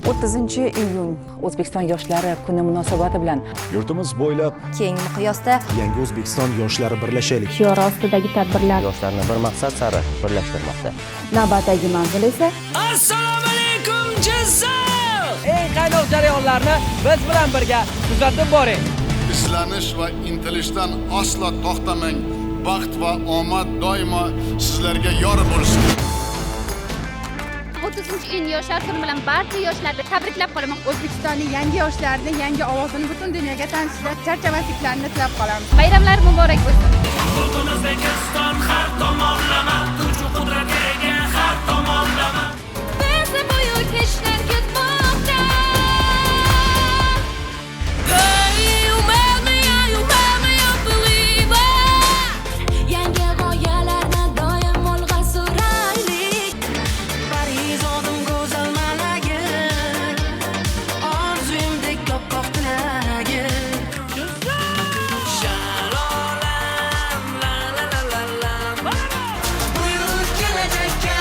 30-iyun O'zbekiston yoshlari kuni munosabati bilan yurtimiz bo'ylab keng miqyosda yangi O'zbekiston yoshlari birlashaylik shiori ostidagi tadbirlar yoshlarni bir maqsad sari birlashtirmoqda. navbatdagi manzil esa Assalomu alaykum Jizzax! Eng qaynoq jarayonlarni biz bilan birga kuzatib boring. Izlanish va intilishdan aslo to'xtamang. Baxt va omad doimo sizlarga yor bo'lsin. 30-iyun yoshlar kuni bilan barcha yoshlarni tabriklab qolaman. O'zbekistonning yangi yoshlarini, yangi ovozini butun dunyoga tanishtirib, charchamasliklarini tilab qolamiz. Bayramlar muborak bo'lsin. O'zbekiston har tomonlama, kuch-qudratga ega har tomonlama. Bizni buyuk ishlar ketmoqda. Yangi g'oyalarni doim olg'a suraylik. Pariz odim go'zal malagi, orzuyimdek kopqoq tilagi. Shalolam la la la la la. Buyuk kelajakka